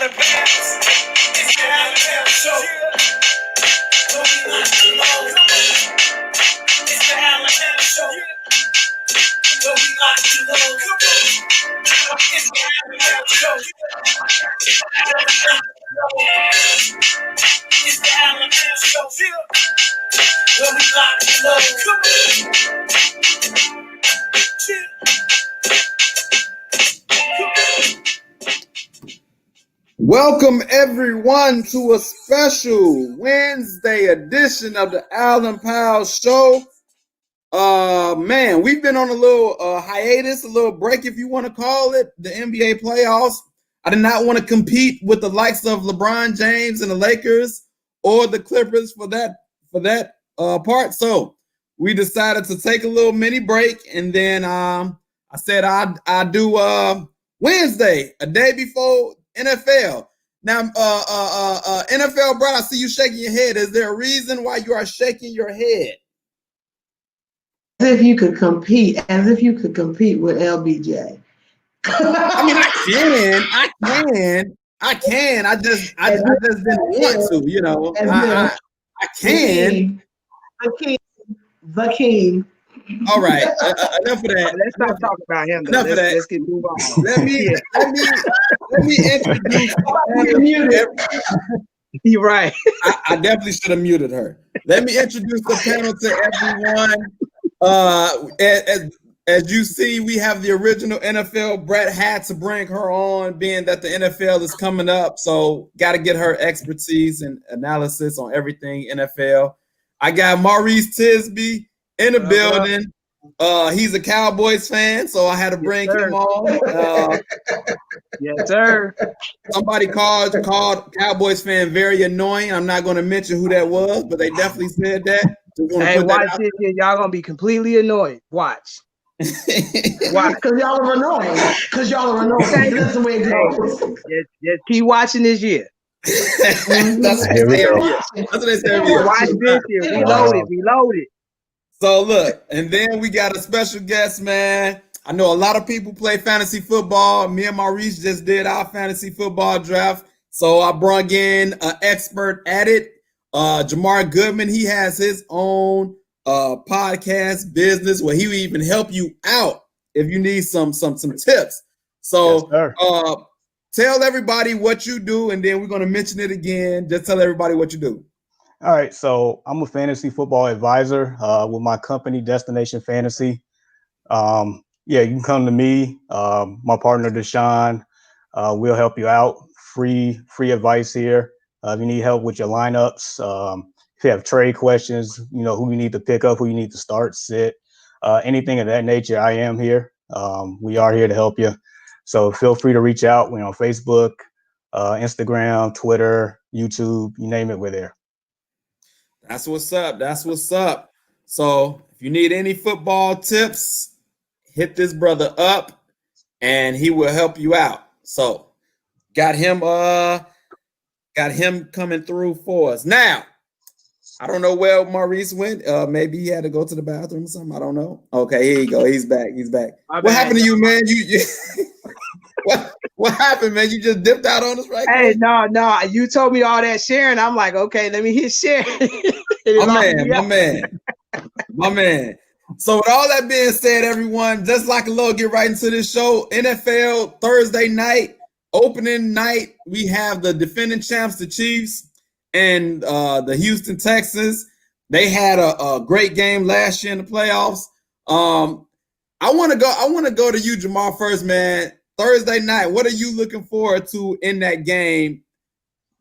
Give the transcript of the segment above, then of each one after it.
of bounds. It's the Alabama show. Don't be like alone. It's the Alabama show. Don't be like alone. It's the Alabama show. It's the Alabama show. Don't be like alone. Welcome everyone to a special Wednesday edition of the Allen Powell Show. Man, we've been on a little hiatus, a little break, if you want to call it, the NBA playoffs. I did not want to compete with the likes of LeBron James and the Lakers or the Clippers for that part. So we decided to take a little mini break, and then I said I'd do Wednesday, a day before NFL. Now, NFL, bro, I see you shaking your head. Is there a reason why you are shaking your head? As if you could compete with LBJ. I mean, I can. I just didn't want to, you know. I can. The king. All right, enough of that. Let's not talk about him. Enough of that. Let's get move on. Let me introduce. You're right. I definitely should have muted her. Let me introduce the panel to everyone. As you see, we have the original NFL. Brett had to bring her on, being that the NFL is coming up, so got to get her expertise and analysis on everything NFL. I got Maurice Tisby in the building. He's a Cowboys fan, so I had to bring him on. Yes, sir. Somebody called Cowboys fan very annoying. I'm not going to mention who that was, but they definitely said that. Hey, watch this here. Y'all gonna be completely annoyed. Watch. Why? Because y'all are annoying. That's the way it goes. Just keep watching this year. That's what they say every year. Watch this year. Reload it. So look, and then we got a special guest, man. I know a lot of people play fantasy football. Me and Maurice just did our fantasy football draft. So I brought in an expert at it. Jamar Goodman, he has his own podcast business where he will even help you out if you need some tips. So yes, tell everybody what you do, and then we're going to mention it again. Just tell everybody what you do. All right, so I'm a fantasy football advisor with my company, Destination Fantasy. Yeah, you can come to me, my partner, Deshaun. We'll help you out. Free advice here. If you need help with your lineups, if you have trade questions, you know, who you need to pick up, who you need to start, sit, anything of that nature, I am here. We are here to help you. So feel free to reach out. We're on Facebook, Instagram, Twitter, YouTube, you name it, we're there. That's what's up. So if you need any football tips, hit this brother up and he will help you out. So got him coming through for us. Now, I don't know where Maurice went. Maybe he had to go to the bathroom or something. I don't know. Okay, here you go. He's back. What happened to you, man? You what happened, man? You just dipped out on us right now? Hey, no. You told me all that sharing. I'm like, okay, let me hit share. My man. So with all that being said, everyone, just like a little get right into this show. NFL Thursday night, opening night, we have the defending champs, the Chiefs, and the Houston Texans. They had a great game last year in the playoffs. I want to go to you, Jamar, first, man. Thursday night, what are you looking forward to in that game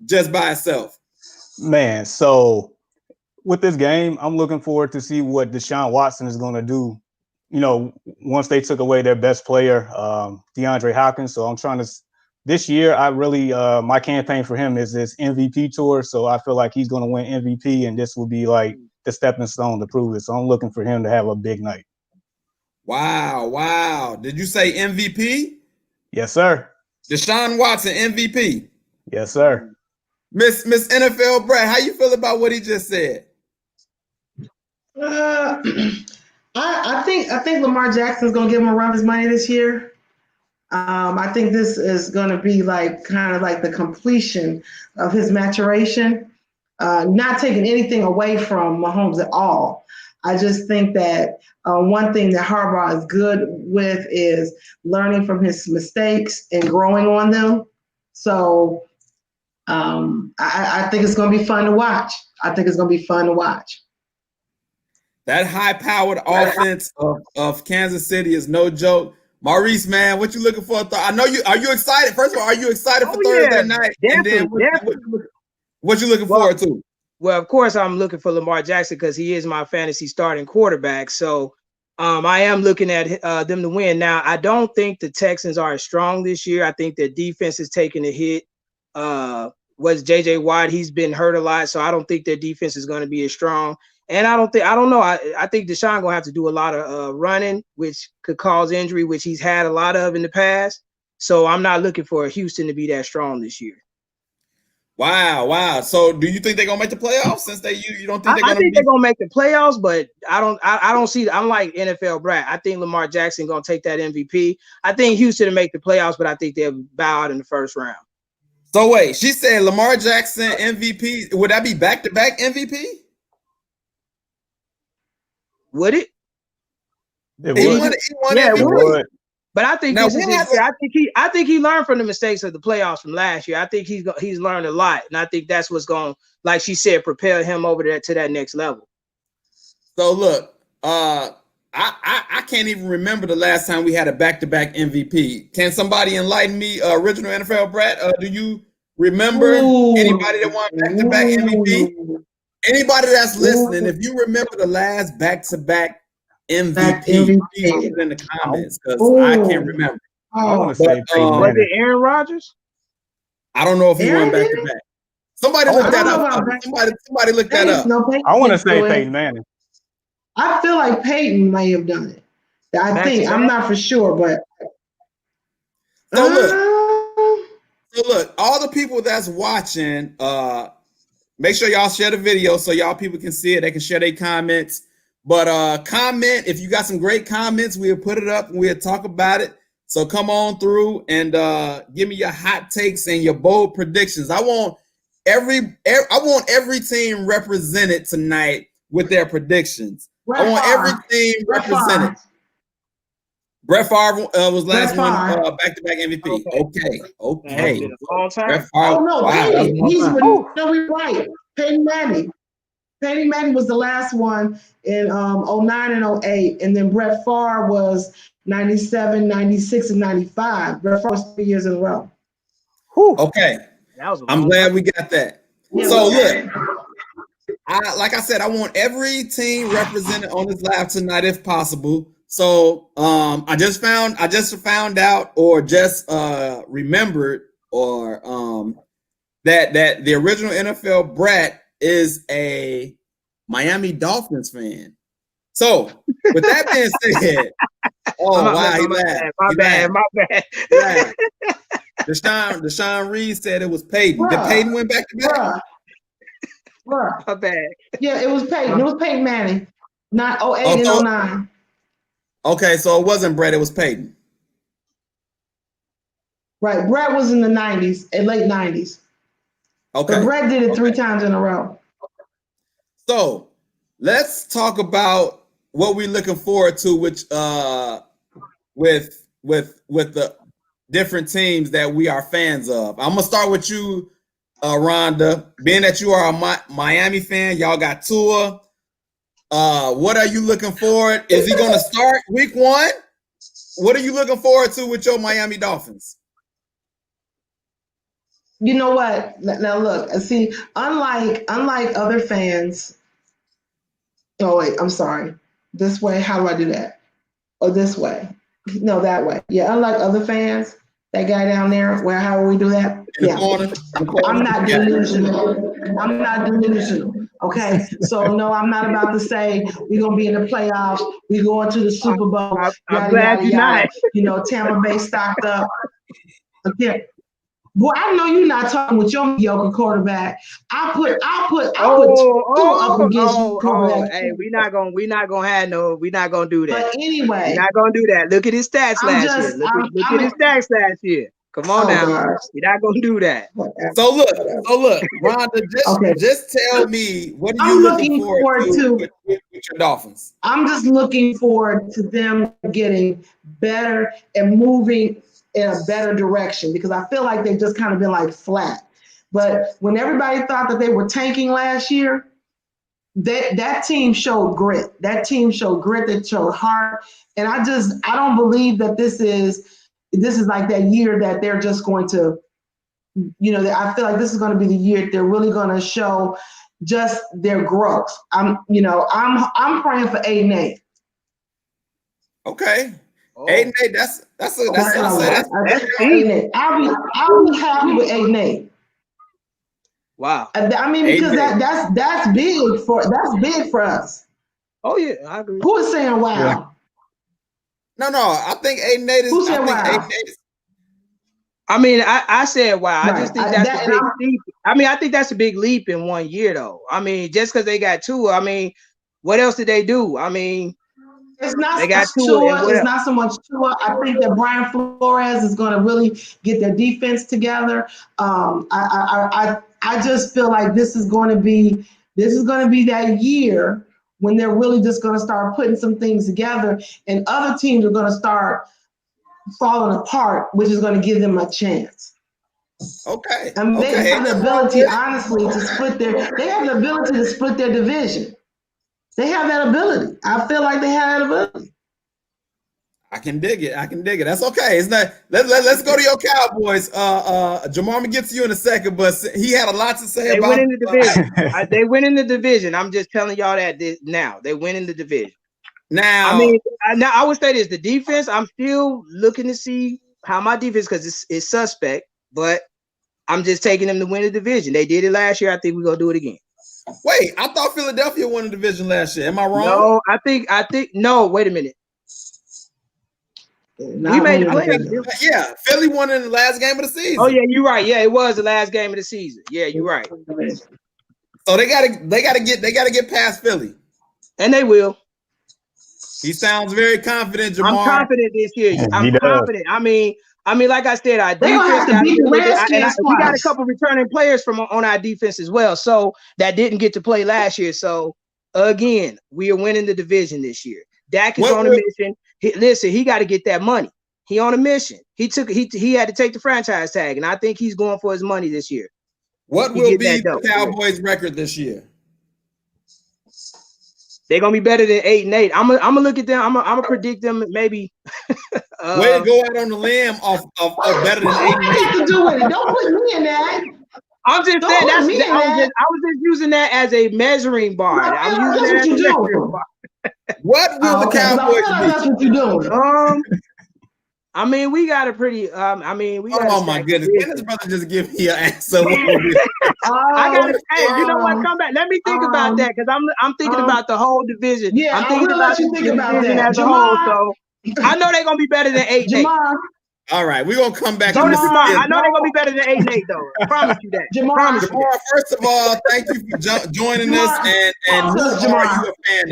just by itself? Man, so with this game, I'm looking forward to see what Deshaun Watson is going to do, you know, once they took away their best player, DeAndre Hopkins. So I'm trying to – this year, I really my campaign for him is this MVP tour. So I feel like he's going to win MVP, and this will be like the stepping stone to prove it. So I'm looking for him to have a big night. Wow. Did you say MVP? Yes, sir. Deshaun Watson, MVP. Yes, sir. Miss NFL Brad, how you feel about what he just said? I think Lamar Jackson's gonna give him a run of his money this year. I think this is going to be like kind of like the completion of his maturation. Not taking anything away from Mahomes at all. I just think that one thing that Harbaugh is good with is learning from his mistakes and growing on them. So I think it's going to be fun to watch. That high-powered offense of Kansas City is no joke. Maurice, man, what you looking for? I know you. Are you excited? First of all, are you excited for Thursday night? And then what you looking forward to? Well, of course, I'm looking for Lamar Jackson because he is my fantasy starting quarterback. So I am looking at them to win. Now, I don't think the Texans are as strong this year. I think their defense is taking a hit. Was J.J. Watt? He's been hurt a lot, so I don't think their defense is going to be as strong. And I don't know. I think Deshaun gonna have to do a lot of running, which could cause injury, which he's had a lot of in the past. So I'm not looking for Houston to be that strong this year. Wow. So do you think they're gonna make the playoffs? Since you don't think I think they're gonna make the playoffs, but I don't see. I'm like NFL Brad. I think Lamar Jackson gonna take that MVP. I think Houston to make the playoffs, but I think they'll bow out in the first round. So wait, she said Lamar Jackson MVP. Would that be back-to-back MVP? Would it? It would. But I think this is I think he learned from the mistakes of the playoffs from last year. I think he's learned a lot, and I think that's what's going, like she said, propel him over there to that next level. So look, I can't even remember the last time we had a back-to-back MVP. Can somebody enlighten me? Original NFL Brad, do you remember anybody that won back-to-back MVP? Anybody that's listening, if you remember the last back-to-back MVP, please put it in the comments because I can't remember. I want to say was it Aaron Rodgers? I don't know if he won back-to-back. Somebody look that up. Somebody look that up. I want to say Peyton Manning. I feel like Peyton may have done it. I'm not for sure, but so look, all the people that's watching, make sure y'all share the video so y'all people can see it. They can share their comments. But comment if you got some great comments. We'll put it up and we'll talk about it. So come on through and give me your hot takes and your bold predictions. I want every team represented tonight with their predictions. I want every team represented. Brett Favre was last one back-to-back MVP. Okay. Brett Favre. No, we're right. Peyton Manning. Peyton Manning was the last one in 09 and 08, and then Brett Favre was 97, 96, and 95. Brett Favre was 3 years in a row. Okay. I'm glad we got that. So look, like I said, I want every team represented on this live tonight if possible. So I just found out or just remembered or that the original NFL Brat is a Miami Dolphins fan. So with that being said, my bad. Deshaun Reed said it was Peyton. Did Peyton win back to back? My bad. Yeah, it was Peyton. It was Peyton Manning, not 08 and 09. Okay, so it wasn't Brett, it was Peyton. Right. Brett was in the 90s, late 90s. Okay. But Brett did it 3 times in a row. So let's talk about what we're looking forward to, which with the different teams that we are fans of. I'm gonna start with you, Rhonda. Being that you are a Miami fan, y'all got Tua. What are you looking forward? Is he gonna start week 1? What are you looking forward to with your Miami Dolphins? You know what? Now look, see, unlike other fans. Oh wait, I'm sorry. This way, how do I do that? Or this way? No, that way. Yeah, unlike other fans, that guy down there, how will we do that? Yeah. I'm not delusional. Okay, so no, I'm not about to say we're gonna be in the playoffs. We going to the Super Bowl. I'm glad you're not. Tampa Bay stocked up. Okay. Boy, I know you're not talking with your mediocre quarterback. I'll put two up against you quarterback. Hey, we're not gonna do that. But anyway, we're not gonna do that. Look at his stats last year. Look at his stats last year. Come on now. Gosh. We're not gonna do that. So look, Rhonda, just tell me, what are you looking forward to with your Dolphins? I'm just looking forward to them getting better and moving in a better direction, because I feel like they've just kind of been like flat. But when everybody thought that they were tanking last year, that team showed grit. That team showed grit. They showed heart. And I don't believe that this is like that year that they're just going to, I feel like this is going to be the year they're really going to show just their growth. I'm praying for 8-8. Okay. Oh. 8-8. That's 8-8. I'll be happy with 8-8. Wow. I mean, because that's big for us. Oh yeah, I agree. Who is saying wow? Yeah. No, I think 8-8 is. Who said wow? 8-8 is. I mean, I said wow. Right. I just think that's a big leap. I mean, I think that's a big leap in 1 year, though. I mean, just because they got Tua, I mean, what else did they do? I mean, it's not they got Tua. It's not so much Tua. I think that Brian Flores is going to really get their defense together. I just feel like this is going to be that year when they're really just going to start putting some things together, and other teams are going to start falling apart, which is going to give them a chance. Okay. I mean, they have the ability, honestly, to split their division. They have that ability. I feel like they have that ability. I can dig it. That's okay. It's not. Let's go to your Cowboys. Jamar, I'm gonna get to you in a second, but he had a lot to say about. They win in the division. They win in the division. I'm just telling y'all that now. They win in the division. Now, I mean, I would say this: the defense. I'm still looking to see how my defense, because it's suspect, but I'm just taking them to win the division. They did it last year. I think we're gonna do it again. Wait, I thought Philadelphia won the division last year. Am I wrong? No, I think no. Wait a minute. We made the playoffs. Yeah, Philly won in the last game of the season. Oh yeah, you're right. Yeah, it was the last game of the season. Yeah, you're right. So they gotta get past Philly, and they will. He sounds very confident, Jamar. I'm confident this year. I'm confident. I mean, like I said, our defense we got a couple returning players from on our defense as well. So that didn't get to play last year. So again, we are winning the division this year. Dak is on a mission. He got to get that money. He on a mission. He had to take the franchise tag, and I think he's going for his money this year. What will be the Cowboys' record this year? They're gonna be better than 8-8. I'm gonna look at them. I'm gonna predict them maybe. Way to go out on the limb of better than 8-8. To do with it. Don't put me in that. I'm just saying I was just using that as a measuring bar. I'm using that as a measuring bar. What will the Cowboys be? That's what you're doing. I mean, we got a pretty. Oh my goodness! Can this brother just give me an answer? I gotta. Hey, you know what? Come back. Let me think about that, because I'm thinking about the whole division. Yeah, I'm thinking about the division as a whole. So I know they're gonna be better than 8-8. All right, we're gonna come back. I know they're gonna be better than 8-8, though. I promise you that. Jamar, first of all, thank you for joining us. And who are you a fan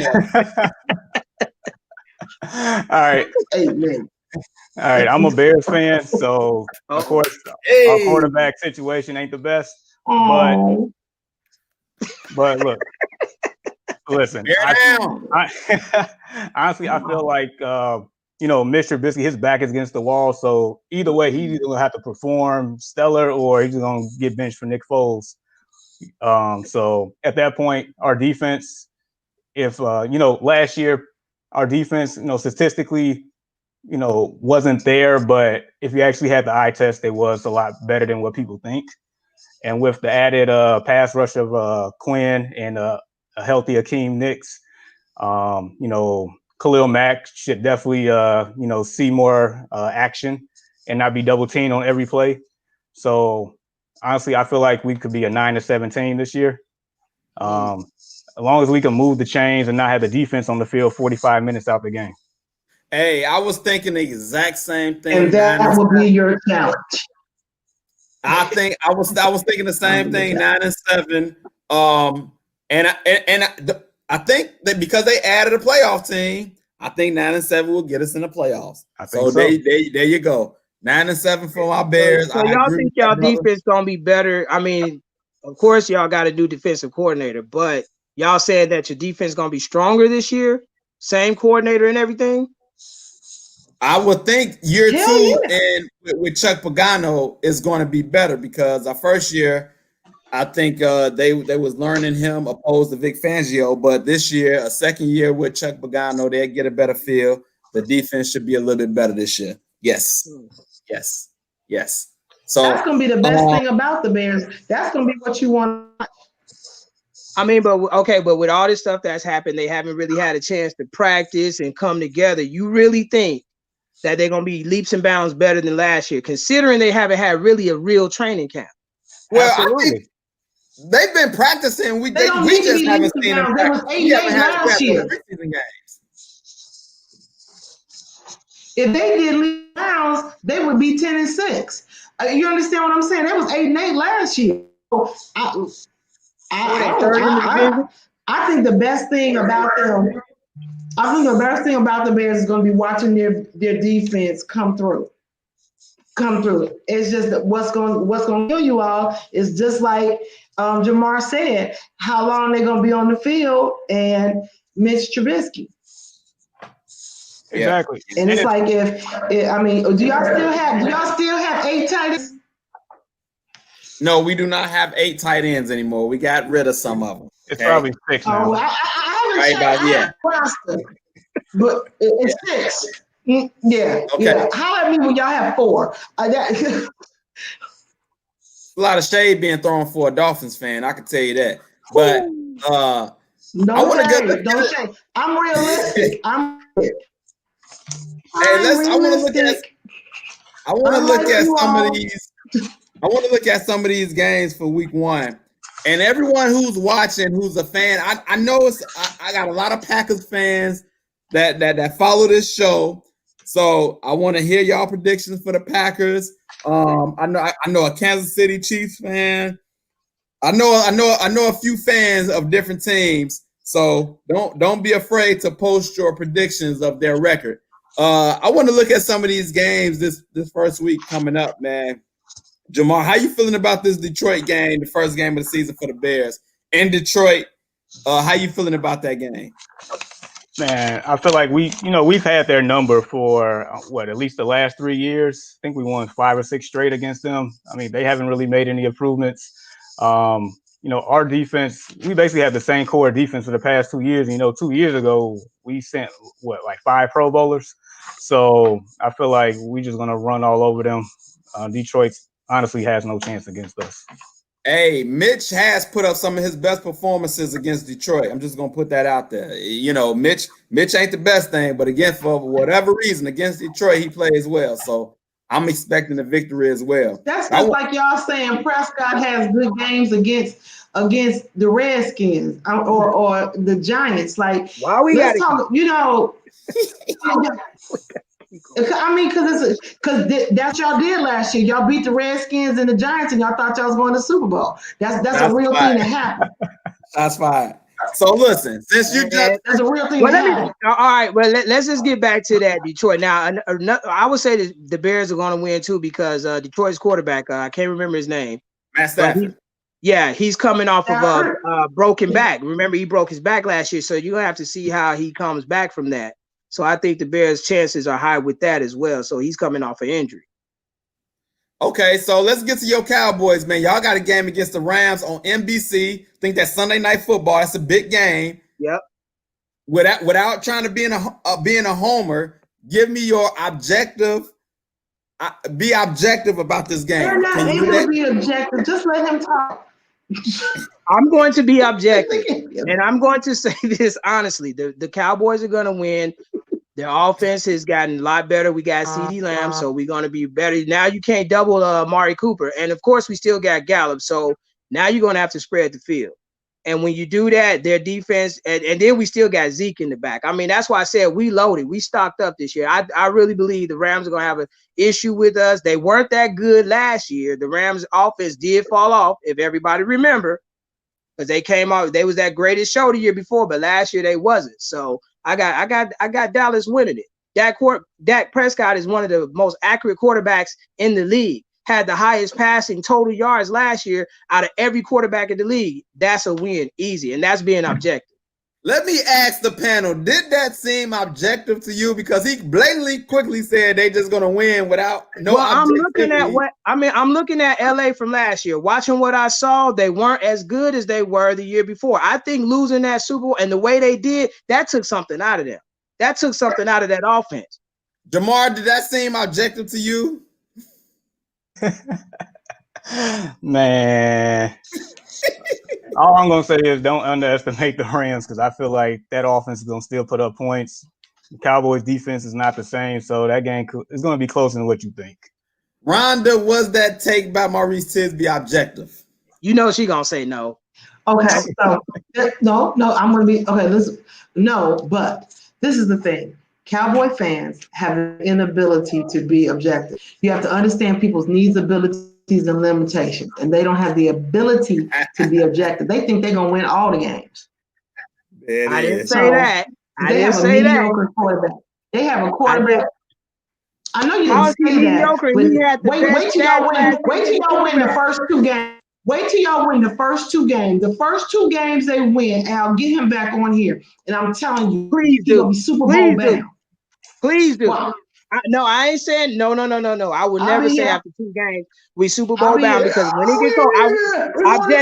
of? All right. 8-8. All right, I'm a Bears fan, so of course our quarterback situation ain't the best. But look, listen. Honestly, I feel like Mr. Trubisky, his back is against the wall. So either way, he's either gonna have to perform stellar or he's gonna get benched for Nick Foles. So at that point, our defense, if last year our defense, statistically, wasn't there, but if you actually had the eye test, it was a lot better than what people think. And with the added pass rush of Quinn and a healthy Akeem Nicks, Khalil Mack should definitely, see more action and not be double teamed on every play. So honestly, I feel like we could be a 9-17 this year. As long as we can move the chains and not have the defense on the field 45 minutes out the game. Hey, I was thinking the exact same thing. And that will be your challenge. I think I was thinking the same thing. 9-7. I think that because they added a playoff team, I think 9-7 will get us in the playoffs. I think So so. there you go. 9-7 for my Bears. So I y'all agree think with y'all that, brother. defense gonna be better? I mean, of course y'all got to do defensive coordinator, but y'all said that your defense gonna be stronger this year. Same coordinator and everything. I would think year Hell two yeah. and with Chuck Pagano is going to be better because our first year, I think they was learning him opposed to Vic Fangio, but this year, a second year with Chuck Pagano, they'll get a better feel. The defense should be a little bit better this year. Yes. So That's gonna be the best thing about the Bears. That's gonna be what you want. I mean, but with all this stuff that's happened, they haven't really had a chance to practice and come together. You really think that they're gonna be leaps and bounds better than last year, considering they haven't had really a real training camp? Well, Absolutely. I think they've been practicing. We don't we need to just be haven't leaps and seen them bounds. There was practice. 8 We haven't games had last year. preseason games. If they did leaps and bounds, they would be 10-6. You understand what I'm saying? That was 8-8 last year. I think the best thing about them. I think the best thing about the Bears is going to be watching their defense come through. It's just that what's going to kill you all is just like Jamar said, how long they're going to be on the field and Mitch Trubisky. Exactly. And it's like do y'all still have 8 tight ends? No, we do not have 8 tight ends anymore. We got rid of some of them. It's probably 6 now. Oh, I haven't checked the roster, but it's 6. Yeah. Okay. Yeah. Holler at me when y'all have 4. A lot of shade being thrown for a Dolphins fan. I can tell you that. But don't shade. I'm realistic. I want to look at some of these. I want to look at some of these games for week 1. And everyone who's watching, who's a fan, I know I got a lot of Packers fans that follow this show. So I want to hear y'all predictions for the Packers. I know a Kansas City Chiefs fan. I know a few fans of different teams. So don't be afraid to post your predictions of their record. I want to look at some of these games this first week coming up, man. Jamar, how you feeling about this Detroit game, the first game of the season for the Bears in Detroit? How you feeling about that game? Man, I feel like we've had their number for at least the last 3 years. I think we won 5 or 6 straight against them. I mean, they haven't really made any improvements. Our defense, we basically have the same core defense for the past 2 years. 2 years ago, we sent 5 Pro Bowlers. So I feel like we're just gonna run all over them. Detroit honestly has no chance against us. Hey, Mitch has put up some of his best performances against Detroit. I'm just gonna put that out there. Mitch ain't the best thing, but again, for whatever reason, against Detroit, he plays well. So I'm expecting a victory as well. That's just like y'all saying Prescott has good games against the Redskins or the Giants. Like, why we let's talk. I mean, because that's y'all did last year. Y'all beat the Redskins and the Giants, and y'all thought y'all was going to the Super Bowl. That's a real thing that happened. That's fine. So listen, since you just that's a real thing that happened. All right, well let's just get back to that Detroit. Now, I would say that the Bears are going to win too because Detroit's quarterback, I can't remember his name. Matt Stafford. He's coming off of a broken back. Remember, he broke his back last year, so you have to see how he comes back from that. So I think the Bears' chances are high with that as well. So he's coming off an injury. Okay, so let's get to your Cowboys, man. Y'all got a game against the Rams on NBC. I think that's Sunday Night Football. That's a big game. Yep. Without trying to being a homer, give me your objective. Be objective about this game. They're not able to be objective. Just let him talk. I'm going to be objective, and I'm going to say this honestly. The Cowboys are going to win. Their offense has gotten a lot better. We got CeeDee Lamb, so we're going to be better. Now you can't double Amari Cooper. And, of course, we still got Gallup. So now you're going to have to spread the field. And when you do that, their defense, and then we still got Zeke in the back. I mean, that's why I said we loaded. We stocked up this year. I really believe the Rams are going to have an issue with us. They weren't that good last year. The Rams offense did fall off, if everybody remember, because they came out. They was that greatest show the year before, but last year they wasn't. So I got Dallas winning it. Dak Prescott is one of the most accurate quarterbacks in the league. Had the highest passing total yards last year out of every quarterback in the league. That's a win, easy, and that's being objective. Let me ask the panel, did that seem objective to you? Because he blatantly quickly said they just going to win without no I'm objectivity. I'm looking at LA from last year. Watching what I saw, they weren't as good as they were the year before. I think losing that Super Bowl and the way they did, that took something out of them. That took something out of that offense. Jamar, did that seem objective to you? Man, all I'm gonna say is don't underestimate the Rams, because I feel like that offense is gonna still put up points. The Cowboys' defense is not the same, so that game is gonna be closer than what you think. Rhonda, was that take by Maurice Tisby objective? You know she gonna say no. Okay, so no, I'm gonna be okay. Listen, no, but this is the thing. Cowboy fans have an inability to be objective. You have to understand people's needs, abilities, and limitations, and they don't have the ability to be objective. They think they're gonna win all the games. I didn't say that. They have a mediocre quarterback. They have a quarterback. I know you didn't say that. But wait till y'all win. Wait till y'all win the first two games. Wait till y'all win the first two games. The first two games they win, and I'll get him back on here. And I'm telling you, please he's gonna be Super Bowl bound. Please do. Wow. I ain't saying no. I would never say after 2 games we Super Bowl bound, because when it gets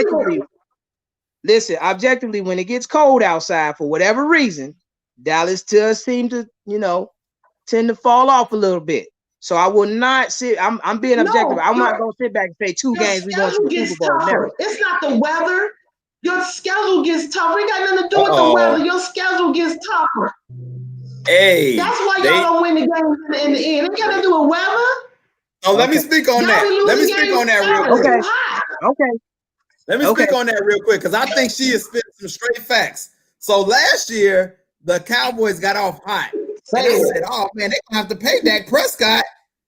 cold, objectively, when it gets cold outside for whatever reason, Dallas does seem to, tend to fall off a little bit. So I will not sit. I'm being objective. I'm not gonna sit back and say 2 games we going to the Super Bowl. Never. It's not the weather. Your schedule gets tougher. It got nothing to do with the weather. Your schedule gets tougher. Hey, that's why y'all don't win the game in the end. It got to do with weather. Oh, let me speak on that. Let me speak on that real quick. Okay. Let me speak on that real quick, because I think she is spitting some straight facts. So last year, the Cowboys got off hot. And they said, oh, man, they're going to have to pay Dak Prescott.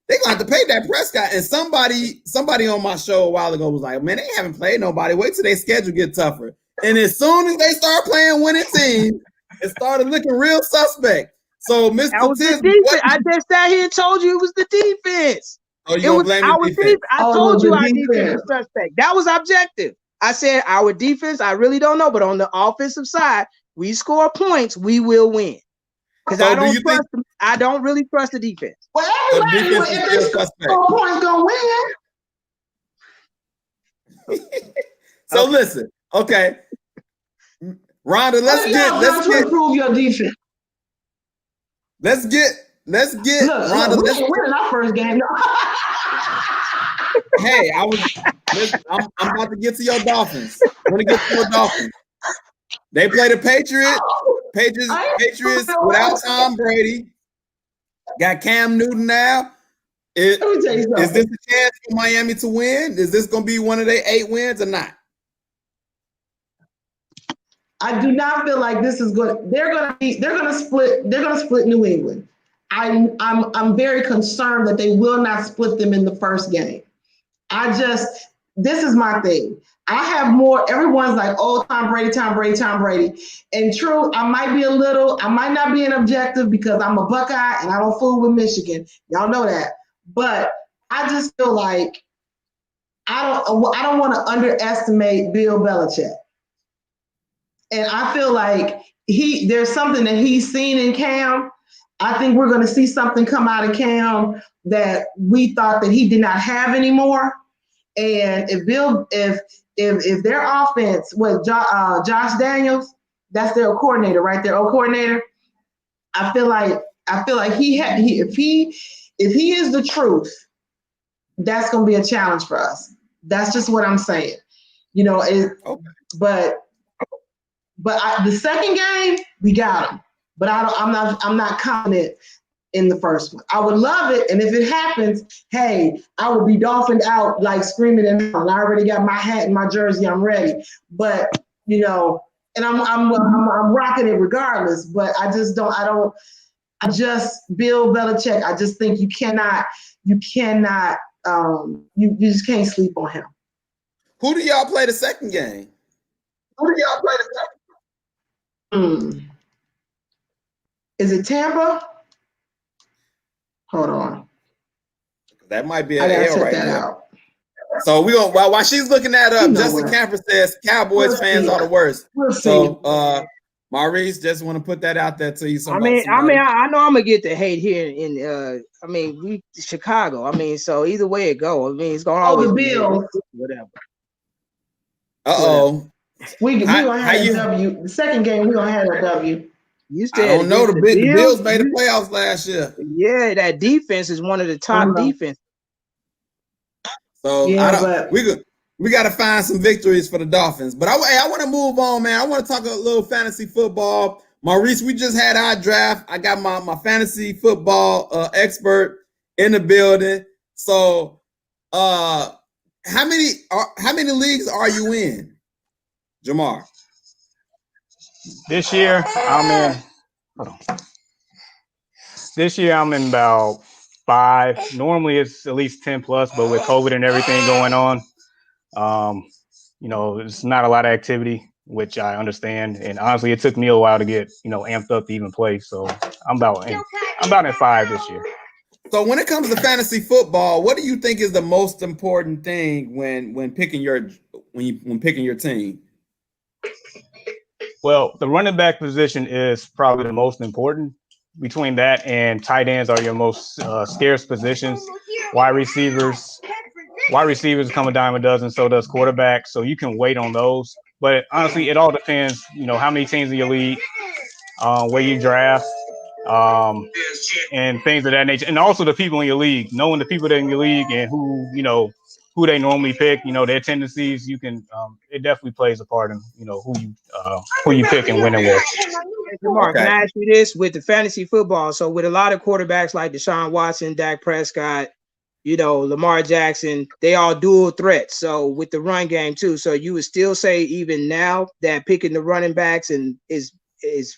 They're going to have to pay Dak Prescott. And somebody on my show a while ago was like, man, they haven't played nobody. Wait till their schedule get tougher. And as soon as they start playing winning teams, it started looking real suspect. So, Mr. Tisby, I just sat here and told you it was the defense. Oh, you gonna blame the defense? I told you our defense was suspect. That was objective. I said our defense, I really don't know, but on the offensive side, we score points, we will win. Because I don't really trust the defense. Well, everybody, if they score points, gonna win. So listen, okay, Rhonda, let's get improve your defense. Let's get Rhonda. Look, we winning our first game. Hey, I'm about to get to your Dolphins. I'm gonna get to your Dolphins. They play the Patriots without Tom Brady. Got Cam Newton now. Is this a chance for Miami to win? Is this gonna be one of their 8 wins or not? I do not feel like this is good. They're gonna split New England. I'm very concerned that they will not split them in the first game. This is my thing. I have more, everyone's like, oh, Tom Brady. And true, I might not be an objective because I'm a Buckeye and I don't fool with Michigan. Y'all know that. But I just feel like I don't want to underestimate Bill Belichick. And I feel like there's something that he's seen in Cam. I think we're going to see something come out of Cam that we thought that he did not have anymore. And if their offense was Josh Daniels, that's their coordinator, right? Their coordinator. I feel like if he is the truth, that's going to be a challenge for us. That's just what I'm saying. But the second game, we got them. But I'm not confident in the first one. I would love it, and if it happens, hey, I would be dolphined out like screaming and I already got my hat and my jersey. I'm ready. But you know, and I'm rocking it regardless. But I just don't. I just Bill Belichick. I just think you just can't sleep on him. Who do y'all play the second game? Is it Tampa? Hold on. That might be I an gotta L check right that there. out. So we gonna while she's looking that up, You know Justin what? Camper says Cowboys We'll fans see. are the worst. We'll see. So Maurice, just want to put that out there to you. I know I'm gonna get the hate here in we Chicago. I mean, so either way it go, I mean, it's gonna always the be Bills. whatever. Uh-oh. We gonna How have you- a W. The second game we gonna have a W. You I said don't know. The against Bills made the playoffs last year. Yeah, that defense is one of the top defense. So Yeah, I don't. but We got to find some victories for the Dolphins. But I want to move on, man. I want to talk a little fantasy football. Maurice, we just had our draft. I got my fantasy football expert in the building. So, how many leagues are you in, Jamar? This year I'm in about 5. Normally it's at least 10 plus, but with COVID and everything going on, it's not a lot of activity, which I understand. And honestly, it took me a while to get, amped up to even play. So I'm about at 5 this year. So when it comes to fantasy football, what do you think is the most important thing when picking your team? Well, the running back position is probably the most important. Between that and tight ends are your most scarce positions. Wide receivers come a dime a dozen, so does quarterbacks. So you can wait on those. But honestly, it all depends, how many teams in your league, where you draft, and things of that nature. And also the people in your league, knowing the people that are in your league and who they normally pick, their tendencies, you can it definitely plays a part in, who you pick and when and where. Mark, can I ask you this with the fantasy football? So with a lot of quarterbacks like Deshaun Watson, Dak Prescott, Lamar Jackson, they all dual threats. So with the run game too. So you would still say even now that picking the running backs and is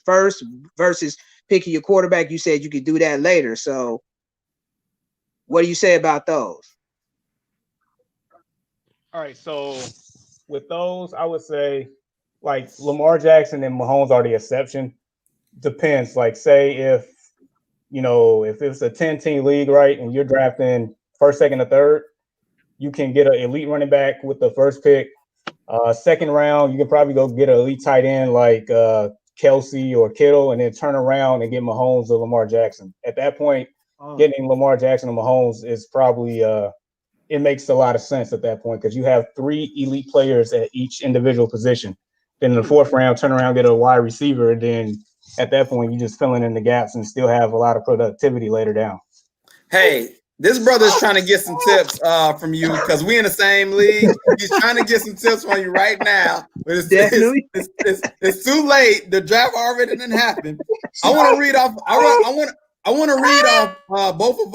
first versus picking your quarterback, you said you could do that later. So what do you say about those? All right, so with those, I would say like Lamar Jackson and Mahomes are the exception. Depends. Like say if it's a 10-team league, right, and you're drafting first, second, or third, you can get an elite running back with the first pick. Second round, you can probably go get an elite tight end like Kelsey or Kittle, and then turn around and get Mahomes or Lamar Jackson. At that point, getting Lamar Jackson and Mahomes is probably it makes a lot of sense at that point because you have 3 elite players at each individual position. Then in the fourth round, turn around, get a wide receiver, and then at that point, you're just filling in the gaps and still have a lot of productivity later down. Hey, this brother's trying to get some tips from you because we in the same league. He's trying to get some tips from you right now. But it's too late. The draft already didn't happen. I want to read off. I want to read off both of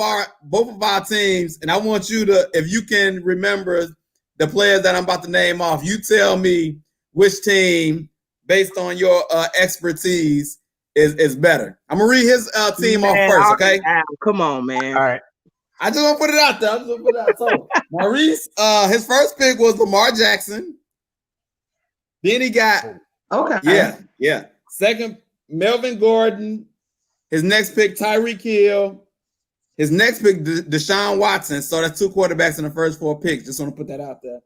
our teams, and I want you to, if you can remember the players that I'm about to name off, you tell me which team, based on your expertise, is better. I'm gonna read his team off first, okay? Come on, man. All right. I just want to put it out there. So Maurice, his first pick was Lamar Jackson. Then he got yeah. Second, Melvin Gordon. His next pick, Tyreek Hill. His next pick, Deshaun Watson. So that's 2 quarterbacks in the first 4 picks. Just want to put that out there.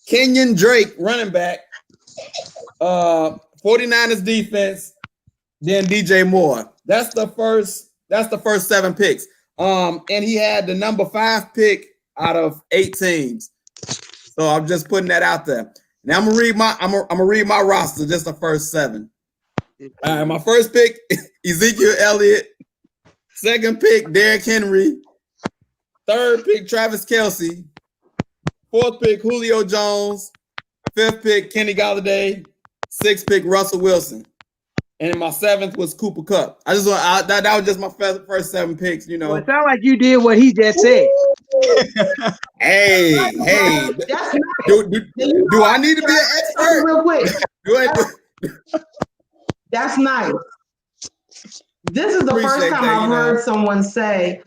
Kenyon Drake, running back. 49ers defense. Then DJ Moore. That's the first 7 picks. And he had the number 5 pick out of 8 teams. So I'm just putting that out there. Now I'm gonna read my roster, just the first 7. My first pick, Ezekiel Elliott. Second pick, Derrick Henry. Third pick, Travis Kelce. Fourth pick, Julio Jones. Fifth pick, Kenny Golladay. Sixth pick, Russell Wilson. And my 7th was Cooper Kupp. That was just my first 7 picks, Well, it sounds like you did what he just said. Hey, That's nice. do I need to be an expert? Real quick. Do I- That's nice. This is the first Appreciate time that, I've you know. heard someone say,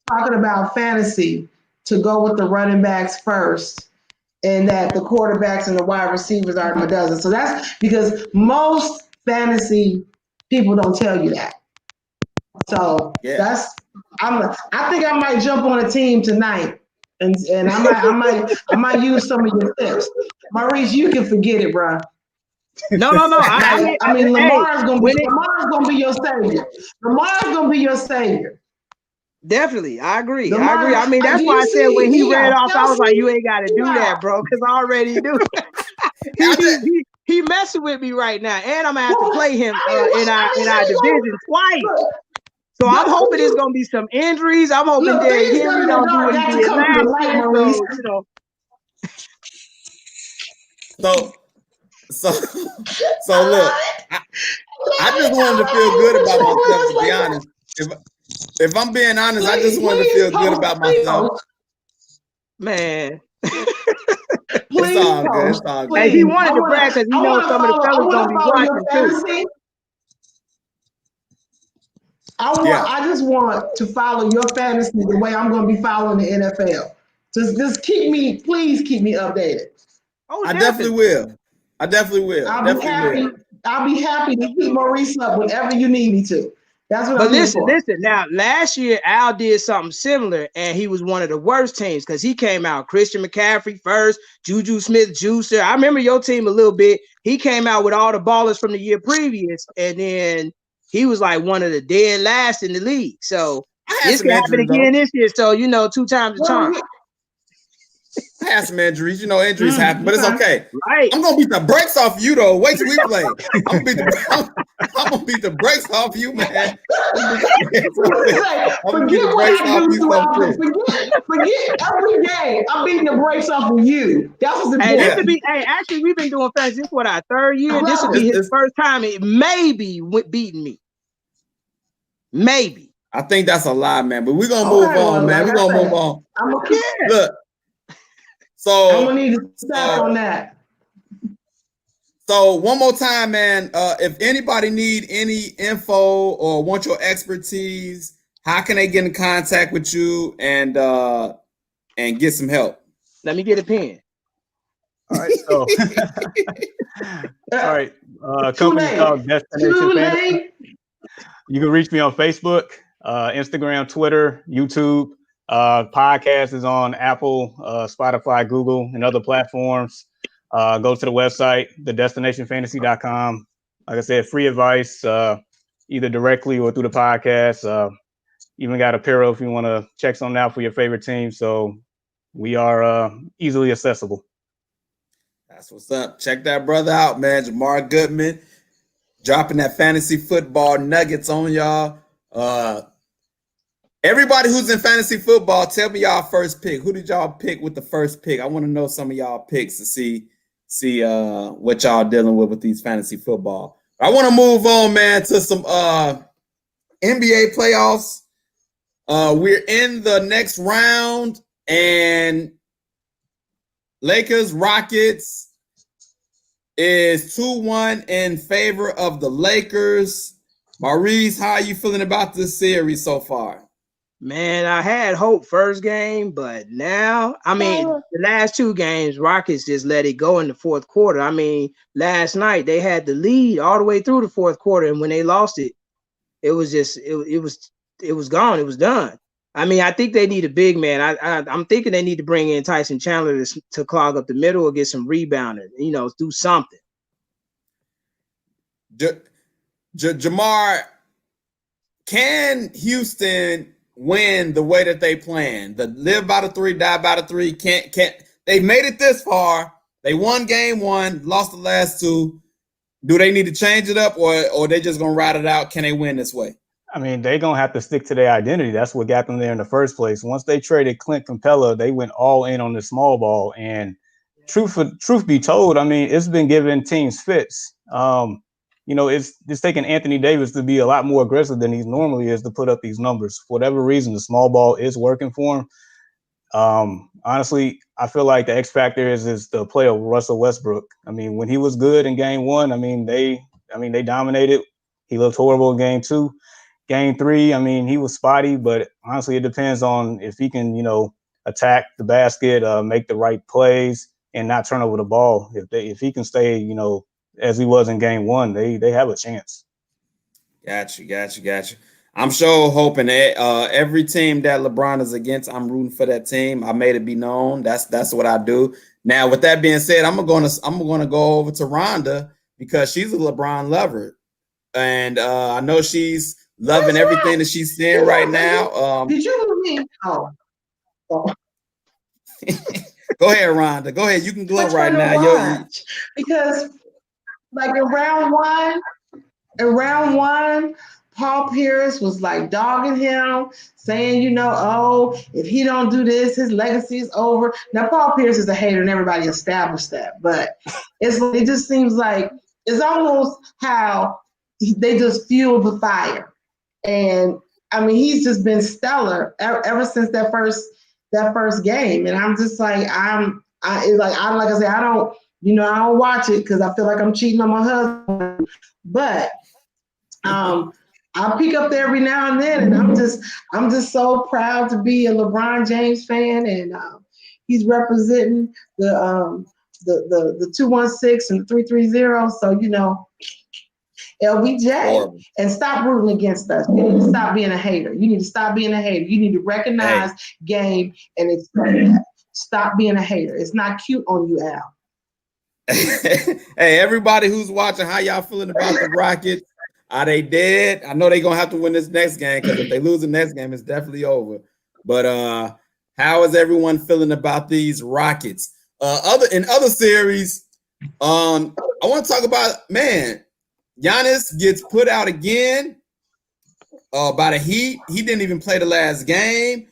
talking about fantasy, to go with the running backs first, and that the quarterbacks and the wide receivers are a dozen. So that's because most fantasy people don't tell you that. So Yeah. I think I might jump on a team tonight, and I might use some of your tips. Maurice, you can forget it, bro. No. I mean, Lamar's gonna be your savior. Lamar's gonna be your savior. Definitely, I agree. Lamar, I mean, that's do why you I said see- when he yeah, read off, I was like, Chelsea? "You ain't got to do that, bro," because I already do. he messing with me right now, and I'm gonna have to play him in our division twice. Look, So I'm hoping there's gonna be some injuries. I'm hoping Look, Derrick things Henry done don't in do the what dark he got to did come to the last light, year. Maurice. So look, I just wanted to feel good about myself, to be honest. If I'm being honest, I just wanted to feel good about myself. Man. It's all good. It's all good. Hey, he wanted to brag because he knows some of the fellas gonna be watching too. I just want to follow your fantasy the way I'm going to be following the NFL. Just please keep me updated. Oh, I definitely will. I'll be happy to keep Maurice up whenever you need me to. That's what But I'm listen. for. Now, last year Al did something similar, and he was one of the worst teams because he came out Christian McCaffrey first, Juju Smith-Schuster. I remember your team a little bit. He came out with all the ballers from the year previous, and then he was like one of the dead last in the league. So this can happen again this year. So 2 times the charm. I had some injuries. Injuries happen, but it's okay. Right. I'm gonna beat the brakes off you though. Wait till we play. I'm gonna beat the brakes off you, man. Forget every game. I'm beating the brakes off of you. That's what's important. Actually, we've been doing fantasy. This is what, our 3rd year. This will be his first time. It maybe beating me. Maybe. I think that's a lie, man. But we're gonna move on, man. We're gonna move on. Look. So I'm gonna need to stop on that. So one more time, man. If anybody need any info or want your expertise, how can they get in contact with you and get some help? Let me get a pen. All right. So, all right. Company called Destination Fantasy. You can reach me on Facebook, Instagram, Twitter, YouTube. Podcast is on Apple, Spotify, Google, and other platforms. Go to the website, thedestinationfantasy.com. Like I said, free advice, either directly or through the podcast. Even got apparel if you want to check something out for your favorite team. So we are easily accessible. That's what's up. Check that brother out, man. Jamar Goodman dropping that fantasy football nuggets on y'all. Everybody who's in fantasy football, tell me y'all first pick. Who did y'all pick with the first pick? I want to know some of y'all picks to see what y'all dealing with these fantasy football. I want to move on, man, to some NBA playoffs. We're in the next round, and Lakers Rockets is 2-1 in favor of the Lakers. Maurice, how are you feeling about this series so far? Man, I had hope first game, but now, the last 2 games, Rockets just let it go in the 4th quarter. Last night they had the lead all the way through the 4th quarter, and when they lost it, it was just it was gone. It was done. I think they need a big man. I'm thinking they need to bring in Tyson Chandler to clog up the middle or get some rebounding. Do something. Jamar, can Houston win the way that they plan? The live by the 3, die by the 3. Can't they made it this far? They won game 1, lost the last 2. Do they need to change it up, or they just gonna ride it out? Can they win this way? They're gonna have to stick to their identity. That's what got them there in the first place. Once they traded Clint Capella, they went all in on the small ball. And truth be told, it's been giving teams fits. It's taking Anthony Davis to be a lot more aggressive than he normally is to put up these numbers. For whatever reason, the small ball is working for him. Honestly, I feel like the X factor is the play of Russell Westbrook. I mean, when he was good in game one, they dominated. He looked horrible in game two. Game three, he was spotty, but honestly, it depends on if he can, attack the basket, make the right plays, and not turn over the ball. If he can stay, as he was in game one, they have a chance. Got you. I'm sure hoping that every team that LeBron is against, I'm rooting for that team. I made it be known. That's what I do. Now, with that being said, I'm gonna go over to Rhonda because she's a LeBron lover, and I know she's loving everything that she's seeing right now. Did you mean? Oh. Go ahead, Rhonda. Go ahead. You can glow right now. Because like in round one, Paul Pierce was like dogging him, saying, oh, if he don't do this, his legacy is over. Now, Paul Pierce is a hater, and everybody established that. But it just seems like it's almost how they just fueled the fire. And he's just been stellar ever since that first game. And I'm just like, I don't watch it because I feel like I'm cheating on my husband. But I'll pick up there every now and then, and I'm just so proud to be a LeBron James fan, and he's representing the 216 and 330. So LBJ, and stop rooting against us. You need to stop being a hater. You need to recognize game and expect that. Stop being a hater. It's not cute on you, Al. Hey, everybody who's watching, how y'all feeling about the Rockets? Are they dead? I know they're gonna have to win this next game because if they lose the next game, it's definitely over. But how is everyone feeling about these Rockets? In other series, I want to talk about, man, Giannis gets put out again by the Heat. He didn't even play the last game.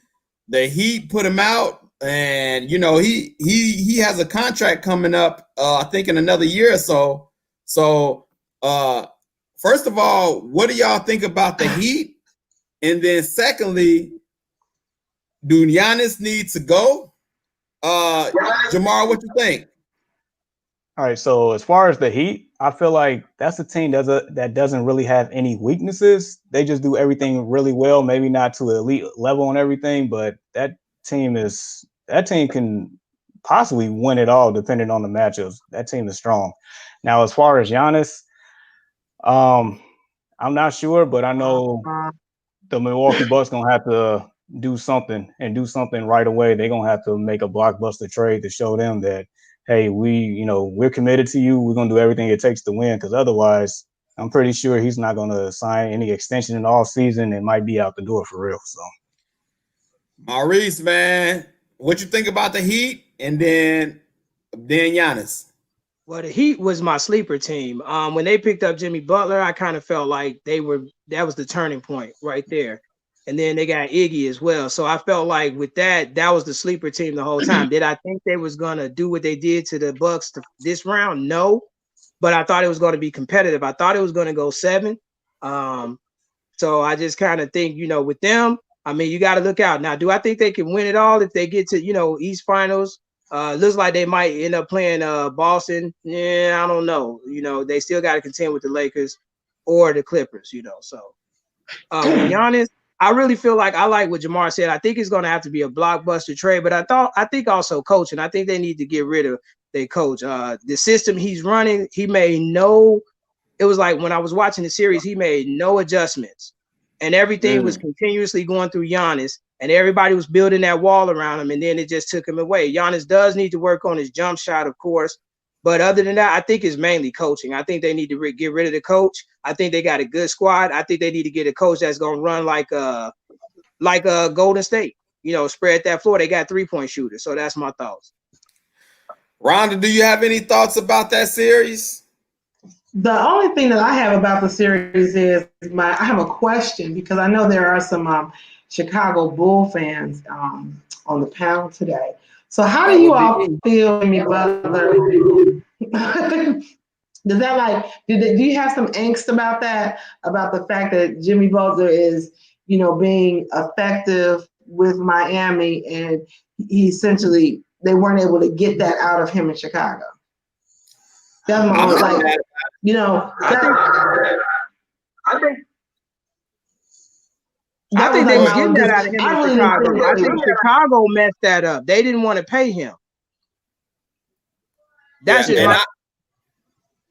The Heat put him out, and he has a contract coming up. I think in another year or so. So, first of all, what do y'all think about the Heat? And then, secondly, do Giannis need to go? Jamar, what you think? All right, so as far as the Heat, I feel like that's a team that doesn't really have any weaknesses. They just do everything really well, maybe not to an elite level on everything, but that team can possibly win it all depending on the matchups. That team is strong. Now, as far as Giannis, I'm not sure, but I know the Milwaukee Bucks gonna have to do something right away. They're gonna have to make a blockbuster trade to show them that, hey, we're committed to you. We're going to do everything it takes to win, because otherwise I'm pretty sure he's not going to sign any extension in the off season and might be out the door for real. So, Maurice, man, what you think about the Heat and then Giannis? Well, the Heat was my sleeper team. When they picked up Jimmy Butler, I kind of felt like that was the turning point right there. And then they got Iggy as well. So I felt like with that was the sleeper team the whole time. Did I think they was going to do what they did to the Bucks this round? No. But I thought it was going to be competitive. I thought it was going to go 7. So I just kind of think, with them, you got to look out. Now, do I think they can win it all if they get to, East Finals? Looks like they might end up playing Boston. Yeah, I don't know. They still got to contend with the Lakers or the Clippers, So with Giannis, I really feel like I like what Jamar said. I think it's going to have to be a blockbuster trade, but I think also coaching. I think they need to get rid of their coach. The system he's running, he made no. It was like when I was watching the series, he made no adjustments, and everything was continuously going through Giannis, and everybody was building that wall around him, and then it just took him away. Giannis does need to work on his jump shot, of course. But other than that, I think it's mainly coaching. I think they need to get rid of the coach. I think they got a good squad. I think they need to get a coach that's going to run like Golden State, spread that floor. They got 3-point shooters. So that's my thoughts. Rhonda, do you have any thoughts about that series? The only thing that I have about the series is I have a question, because I know there are some Chicago Bull fans on the panel today. So how do you all feel, Jimmy Butler? Does that do you have some angst about that? About the fact that Jimmy Butler is, being effective with Miami, and he essentially they weren't able to get that out of him in Chicago. That's my only, like, you know. I think they were getting that out of him in Chicago. Really I think Chicago messed that up. They didn't want to pay him. That's just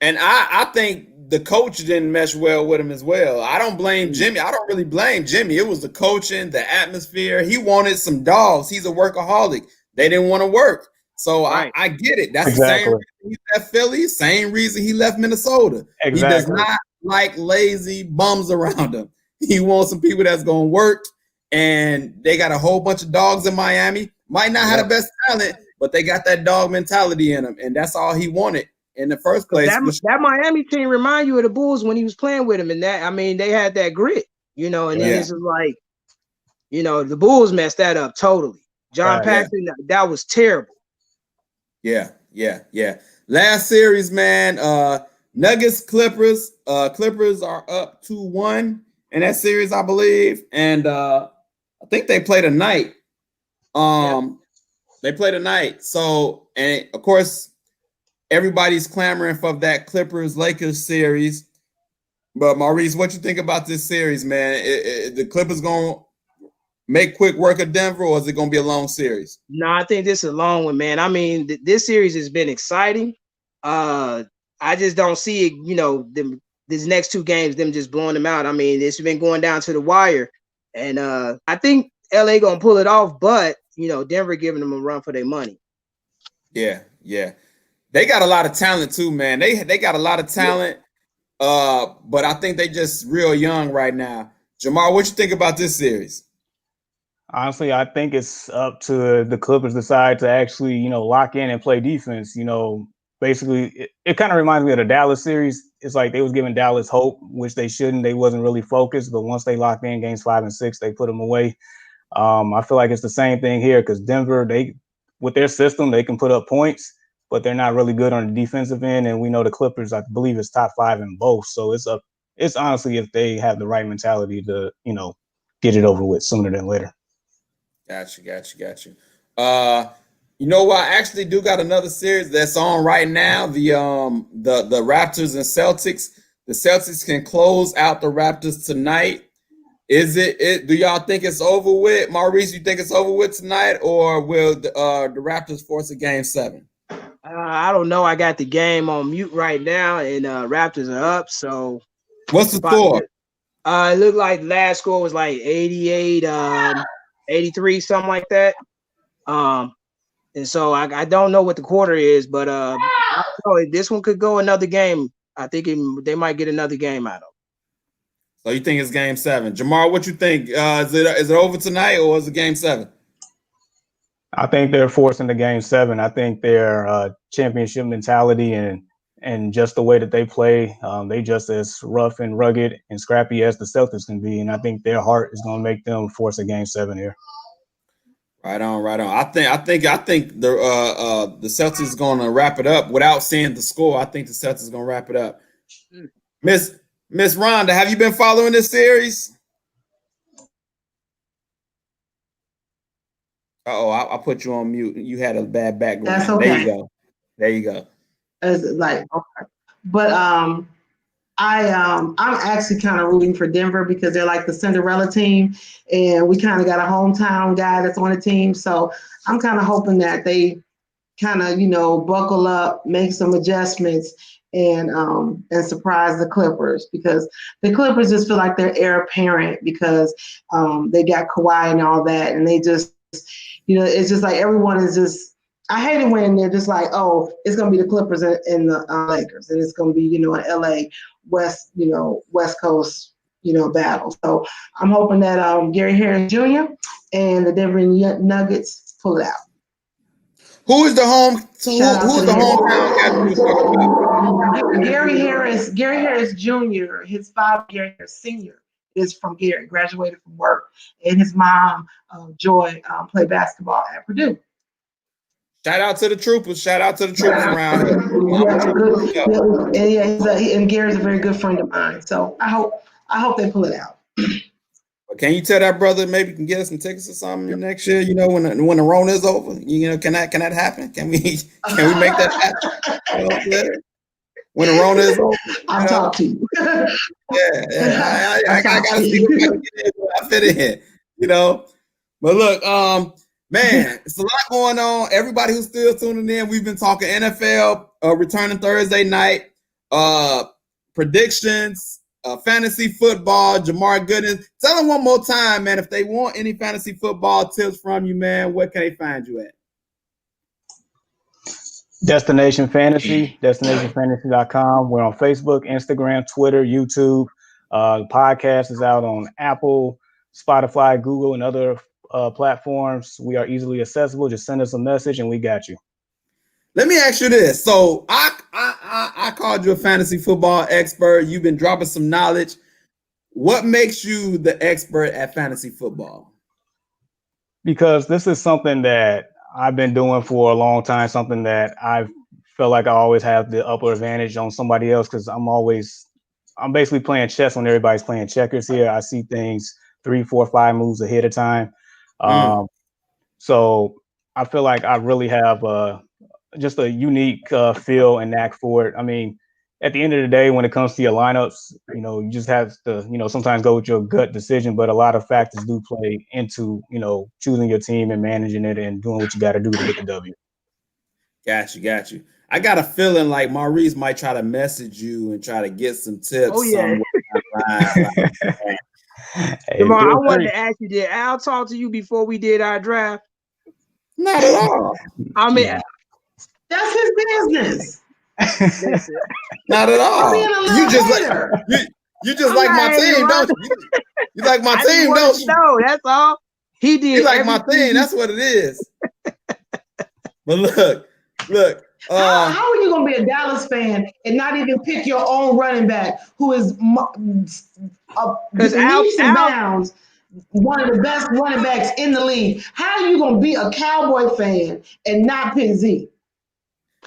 I think the coach didn't mesh well with him as well. I don't blame Jimmy. I don't really blame Jimmy. It was the coaching, the atmosphere. He wanted some dogs. He's a workaholic. They didn't want to work. So I get it. That's exactly. the same reason he left Philly, same reason he left Minnesota. Exactly. He does not like lazy bums around him. He wants some people that's going to work, and they got a whole bunch of dogs in Miami. Might not have the best talent, but they got that dog mentality in them, and that's all he wanted in the first place. That Miami team remind you of the Bulls when he was playing with him, and that, I mean, they had that grit, you know, and then it's like, you know, the Bulls messed that up totally. John Paxson, that was terrible. Yeah. Last series, man. Nuggets, Clippers. Clippers are up 2-1 in that series, I believe. And I think they play tonight. They play tonight. So, and of course, everybody's clamoring for that Clippers-Lakers series. But Maurice, what you think about this series, man? The Clippers going to make quick work of Denver, or is it going to be a long series? No, I think this is a long one, man. I mean, this series has been exciting. I just don't see it, you know, these next two games, them just blowing them out. I mean, it's been going down to the wire. And I think LA going to pull it off, but, you know, Denver giving them a run for their money. Yeah. They got a lot of talent too, man. They got a lot of talent, but I think they just real young right now. Jamar, what you think about this series? Honestly, I think it's up to the Clippers decide to actually, you know, lock in and play defense. You know, basically, it kind of reminds me of the Dallas series. It's like they was giving Dallas hope, which they shouldn't. They wasn't really focused, but once they locked in games 5 and 6, they put them away. I feel like it's the same thing here because Denver, with their system, they can put up points, but they're not really good on the defensive end. And we know the Clippers, I believe, is top 5 in both. So it's honestly if they have the right mentality to, you know, get it over with sooner than later. Got you. You know what? I actually do got another series that's on right now. The Raptors and Celtics. The Celtics can close out the Raptors tonight. Is it? Do y'all think it's over with? Maurice, you think it's over with tonight, or will the Raptors force a game 7? I don't know. I got the game on mute right now, and Raptors are up. So what's the score? It looked like last score was like 88, 83, something like that. And so I don't know what the quarter is, but I don't know, this one could go another game. I think they might get another game out of it. So you think it's game 7? Jamar, what you think? Is it over tonight, or is it game 7? I think they're forcing the game 7. I think their championship mentality and just the way that they play, they just as rough and rugged and scrappy as the Celtics can be. And I think their heart is going to make them force a game 7 here. Right on. I think the Celtics is going to wrap it up without seeing the score. I think the Celtics is going to wrap it up. Miss Rhonda, have you been following this series? I put you on mute. You had a bad background. That's okay. There you go. It's like, okay. But I'm actually kind of rooting for Denver because they're like the Cinderella team, and we kind of got a hometown guy that's on the team. So I'm kind of hoping that they kind of, you know, buckle up, make some adjustments, and surprise the Clippers, because the Clippers just feel like they're heir apparent because they got Kawhi and all that, and they just, you know, it's just like everyone is just. I hate it when they're just like, oh, it's gonna be the Clippers and the Lakers, and it's gonna be, you know, an LA West Coast, you know, battle. So I'm hoping that Gary Harris Jr. and the Denver Nuggets pull it out. Who is the hometown guy? Gary Harris Jr. His father, Gary Harris Sr. is from Gary, graduated from work, and his mom, Joy, played basketball at Purdue. Shout out to the troopers around here. And Gary's a very good friend of mine. So I hope they pull it out. Can you tell that brother maybe can get us some tickets or something next year? You know, when the Rona is over, you know, can that happen? Can we make that happen? You know what I'm saying? When the Rona is over, I'll talk to you. yeah. I gotta see if I can get in, I fit in, you know. But look, man, it's a lot going on. Everybody who's still tuning in, we've been talking NFL returning Thursday night, predictions, fantasy football, Jamar Goodness. Tell them one more time, man, if they want any fantasy football tips from you, man, where can they find you at? Destination Fantasy, destinationfantasy.com. We're on Facebook, Instagram, Twitter, YouTube. The podcast is out on Apple, Spotify, Google, and other platforms. We are easily accessible. Just send us a message and we got you. Let me ask you this. So I called you a fantasy football expert. You've been dropping some knowledge. What makes you the expert at fantasy football? Because this is something that I've been doing for a long time, something that I feel like I always have the upper advantage on somebody else because I'm basically playing chess when everybody's playing checkers here. I see things 3, 4, 5 moves ahead of time. So I feel like I really have just a unique feel and knack for it. I mean, at the end of the day, when it comes to your lineups, you know, you just have to, you know, sometimes go with your gut decision, but a lot of factors do play into, you know, choosing your team and managing it and doing what you got to do to get the W. Got you. I got a feeling like Maurice might try to message you and try to get some tips. Oh, yeah. Hey, Jamar, I wanted to ask you, did Al talk to you before we did our draft? Not at all. I mean, that's his business. Not at all. You just like my team, don't you? You like my team, don't you? No, that's all. He did. You like my team. That's what it is. But look. How are you gonna be a Dallas fan and not even pick your own running back, who is leaps and bounds one of the best running backs in the league? How are you gonna be a Cowboy fan and not pick Zeke?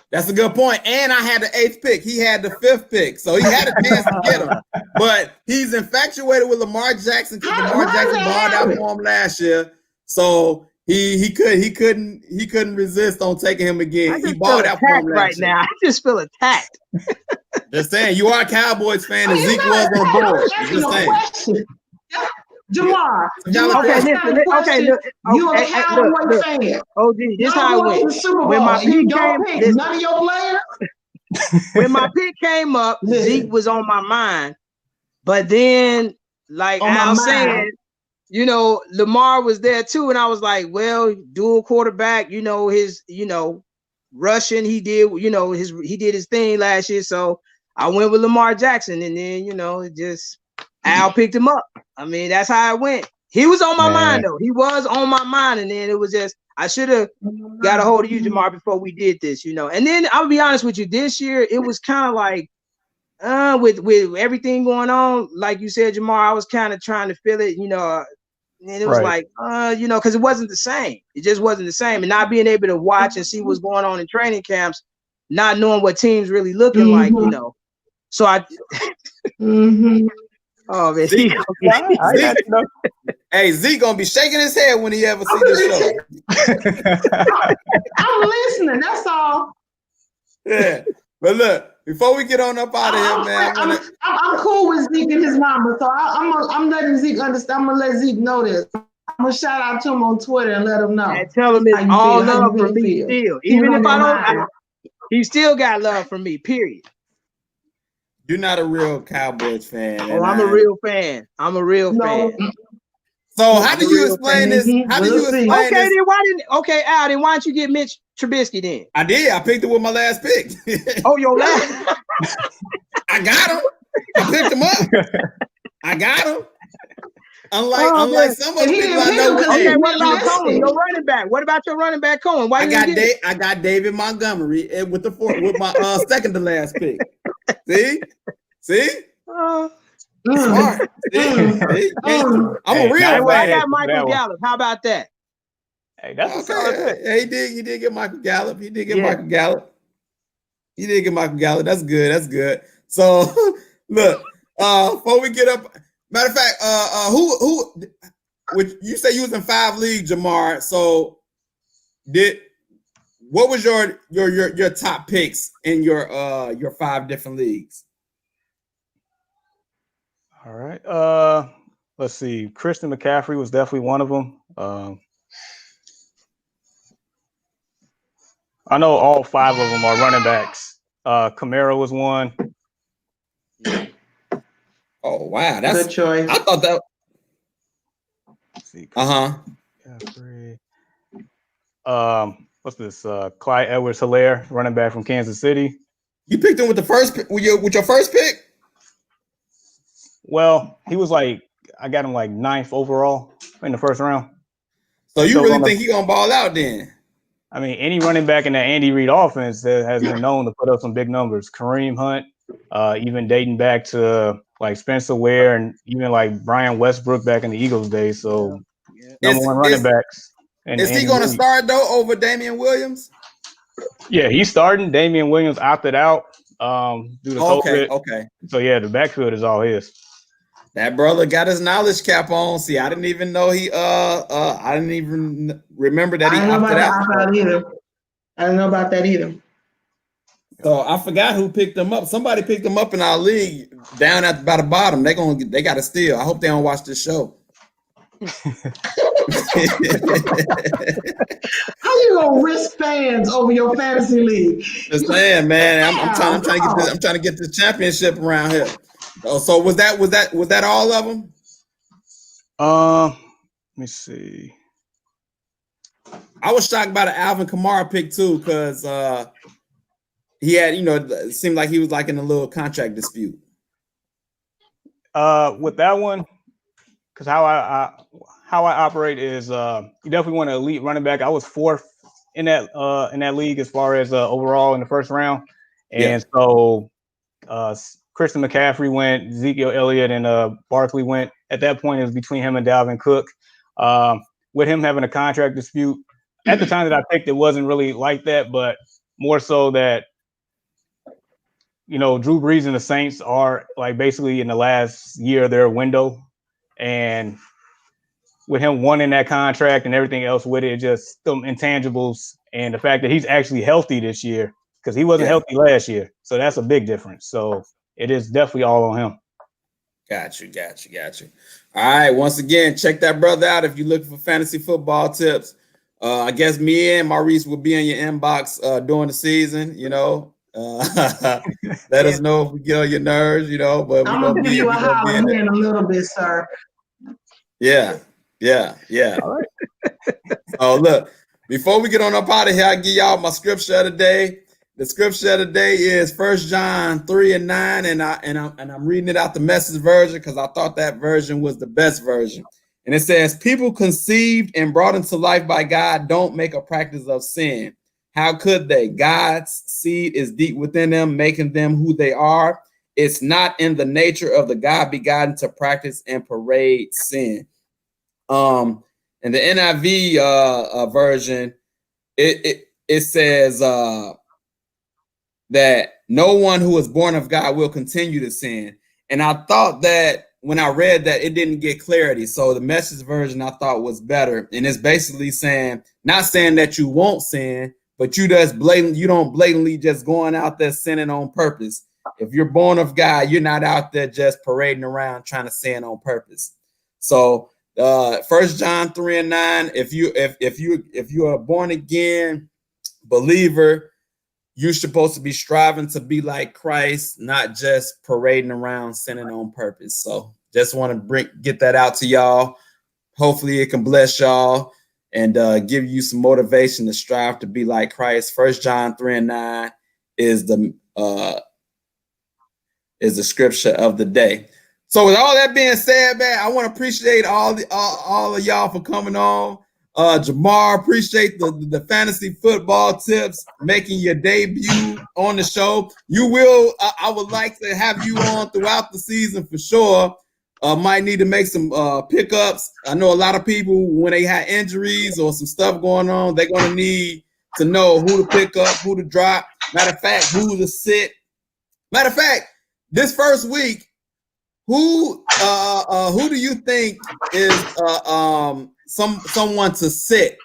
That's a good point. And I had the 8th pick. He had the 5th pick. So he had a chance to get him. But he's infatuated with Lamar Jackson because Lamar Jackson balled out for him last year. So he couldn't resist on taking him again. He balled out for him last year. Now. I just feel attacked. Just saying, you are a Cowboys fan and Zeke was on the board. Just saying. Jamar, you're a Cowboy fan. Oh, gee, this how it went. When my pick came, none of your players. When my pick came up, Zeke was on my mind. But then, like Al said, you know, Lamar was there too, and I was like, well, dual quarterback. You know rushing. He did. You know he did his thing last year, so I went with Lamar Jackson, and then Al picked him up. I mean, that's how it went. He was on my mind, though. He was on my mind, and then it was just I should have got a hold of you, Jamar, before we did this, you know. And then I'll be honest with you, this year it was kind of like with everything going on, like you said, Jamar, I was kind of trying to feel it, you know, and it was like, you know, because it wasn't the same. It just wasn't the same, and not being able to watch and see what's going on in training camps, not knowing what teams really looking like, you know. So I. Oh man, Zeke gonna be shaking his head when he ever see this show. I'm listening. That's all. Yeah, but look, before we get on up out of here, man, I'm cool with Zeke and his mama, so I'm letting Zeke understand. I'm gonna let Zeke know this. I'm gonna shout out to him on Twitter and let him know. And tell him it's all love for me still, even if I don't. He still got love for me. Period. You're not a real Cowboys fan. Oh, I'm a real fan. I'm a real fan. So how do you explain this? How do you explain this? Okay, Al, then why didn't you get Mitch Trubisky then? I did. I picked it with my last pick. Oh, your last? I got him. I picked him up. I got him. Unlike some other people I know. Okay, what about Cohen, your running back? What about your running back Cohen? Why I got David Montgomery with my second to last pick. See? Smart. See? I'm a real fan. I got Michael Gallup. How about that? Hey, that's a solid pick. Yeah, he did get Michael Gallup. Michael Gallup. That's good. So look, before we get up, Matter of fact, who? Which you say you was in 5 leagues, Jamar. So what was your top picks in your 5 different leagues? All right. Let's see. Christian McCaffrey was definitely one of them. I know all 5 of them are running backs. Kamara was one. Oh wow, that's good choice. I thought that. Let's see. McCaffrey. What's this? Clyde Edwards-Helaire, running back from Kansas City. You picked him with your first pick? Well, he was I got him 9th overall in the first round. So you really think he gonna ball out then? I mean, any running back in the Andy Reid offense that has been known to put up some big numbers. Kareem Hunt, even dating back to Spencer Ware and even Brian Westbrook back in the Eagles days. So number one running backs. Is he going to start though over Damian Williams? Yeah, he's starting. Damian Williams opted out due to COVID. Okay. So yeah, the backfield is all his. That brother got his knowledge cap on. See, I didn't even know I didn't even remember that he opted out. I didn't know about that either. So I forgot who picked him up. Somebody picked him up in our league down by the bottom. They got to steal. I hope they don't watch this show. How you gonna risk fans over your fantasy league? Just saying, man. I'm trying to get the championship around here. So was that all of them? Let me see. I was shocked by the Alvin Kamara pick too, because he had, it seemed like he was in a little contract dispute. With that one, because how I operate is you definitely want an elite running back. I was 4th in that league as far as overall in the first round, and so Christian McCaffrey went, Ezekiel Elliott and Barkley went. At that point, it was between him and Dalvin Cook. With him having a contract dispute, at the time that I picked, it wasn't really like that, but more so that Drew Brees and the Saints are basically in the last year of their window, and with him wanting that contract and everything else with it, just some intangibles and the fact that he's actually healthy this year because he wasn't healthy last year. So that's a big difference. So it is definitely all on him. Got you. All right. Once again, check that brother out if you're looking for fantasy football tips. I guess me and Maurice will be in your inbox during the season, let us know if we get on your nerves, but I'm gonna give you a holler here in a little bit, sir. Yeah. All right. Oh, look, before we get on up out of here, I'll give y'all my scripture of the day. The scripture of the day is 1 John 3:9, and I'm reading it out the Message version because I thought that version was the best version. And it says, people conceived and brought into life by God don't make a practice of sin. How could they? God's seed is deep within them, making them who they are. It's not in the nature of the God begotten to practice and parade sin. In the NIV version, it says that no one who is born of God will continue to sin. And I thought that when I read that, it didn't get clarity. So the Message version I thought was better. And it's basically saying, not saying that you won't sin, but you don't blatantly just going out there sinning on purpose. If you're born of God, you're not out there just parading around trying to sin on purpose. So 1 John 3:9, if you are a born again believer, you're supposed to be striving to be like Christ, not just parading around sinning on purpose. So just want to get that out to y'all. Hopefully it can bless y'all and give you some motivation to strive to be like Christ. 1 John 3:9 is the scripture of the day. So with all that being said, man, I want to appreciate all of y'all for coming on. Jamar, appreciate the fantasy football tips, making your debut on the show. You will, I would like to have you on throughout the season for sure. Might need to make some pickups. I know a lot of people, when they had injuries or some stuff going on, they're going to need to know who to pick up, who to drop. Matter of fact, who to sit. Matter of fact, this first week, who do you think is someone to sit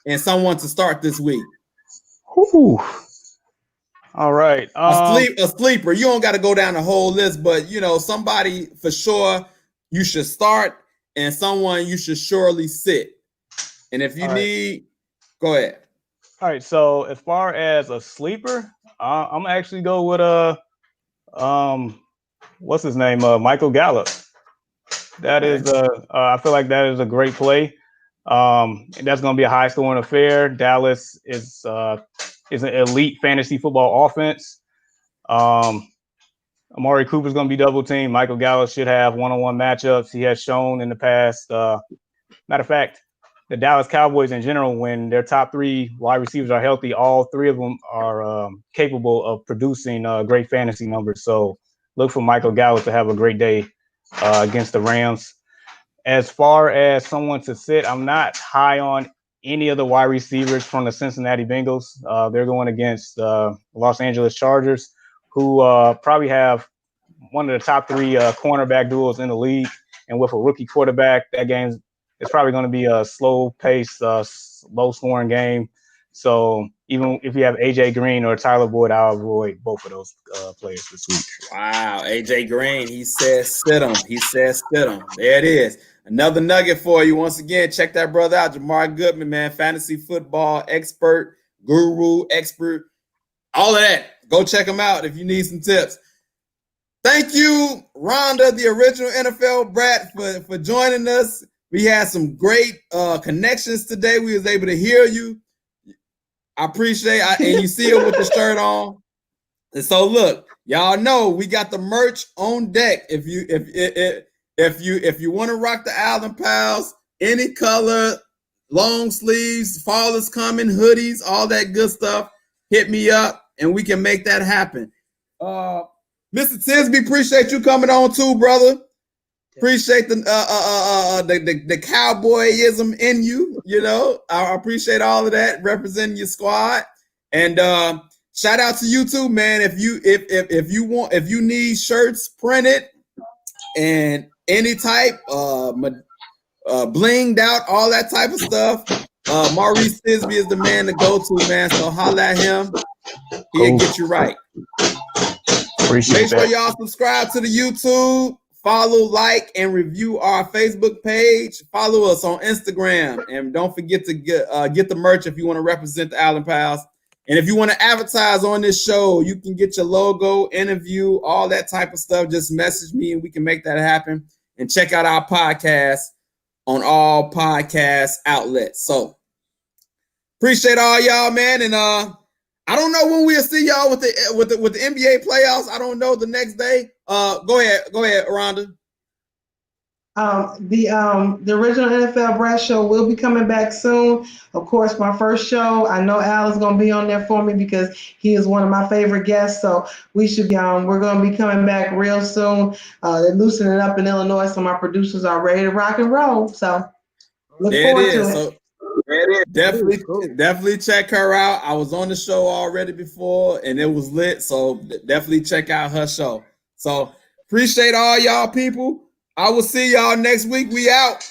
and someone to start this week? Whew. All right. A sleeper. You don't got to go down the whole list, but somebody for sure you should start, and someone you should surely sit. And if you need, go ahead. All right. So as far as a sleeper, I'm actually go with what's his name? Michael Gallup. That is I feel like that is a great play. And that's going to be a high scoring affair. Dallas is an elite fantasy football offense. Amari Cooper's going to be double teamed. Michael Gallup should have one-on-one matchups. He has shown in the past. Matter of fact, the Dallas Cowboys in general, when their top three wide receivers are healthy, all three of them are capable of producing great fantasy numbers. So look for Michael Gallup to have a great day against the Rams. As far as someone to sit, I'm not high on any of the wide receivers from the Cincinnati Bengals. They're going against Los Angeles Chargers, who probably have one of the top three cornerback duos in the league. And with a rookie quarterback, that game is probably going to be a slow-paced, low-scoring game. So even if you have A.J. Green or Tyler Boyd, I'll avoid both of those players this week. Wow, A.J. Green, he says sit him. He says sit him. There it is. Another nugget for you. Once again, check that brother out, Jamar Goodman, man, fantasy football expert, guru, expert, all of that. Go check him out if you need some tips. Thank you, Rhonda, the original NFL brat, for joining us. We had some great connections today. We was able to hear you. I appreciate it. And you see her with the shirt on. And so look, y'all know we got the merch on deck. If you want to rock the Allen Pals, any color, long sleeves, fall is coming, hoodies, all that good stuff, hit me up and we can make that happen. Mr. Tisby, appreciate you coming on too, brother. Appreciate the cowboyism in you. I appreciate all of that, representing your squad. And shout out to you too, man. If you need shirts printed and any type blinged out, all that type of stuff, Maurice Tisby is the man to go to, man. So holla at him. He'll get you right. Make sure y'all subscribe to the YouTube. Follow, like, and review our Facebook page. Follow us on Instagram. And don't forget to get the merch if you want to represent the Allen Pals. And if you want to advertise on this show, you can get your logo, interview, all that type of stuff. Just message me and we can make that happen. And check out our podcast on all podcast outlets. So appreciate all y'all, man. And I don't know when we'll see y'all with the NBA playoffs. I don't know the next day. Go ahead, Rhonda. The original NFL Brad Show will be coming back soon. Of course, my first show, I know Al is going to be on there for me because he is one of my favorite guests. So we should be we're going to be coming back real soon. They're loosening up in Illinois, so my producers are ready to rock and roll. So look forward to it. So definitely check her out. I was on the show already before and it was lit. So definitely check out her show. So appreciate all y'all people. I will see y'all next week. We out.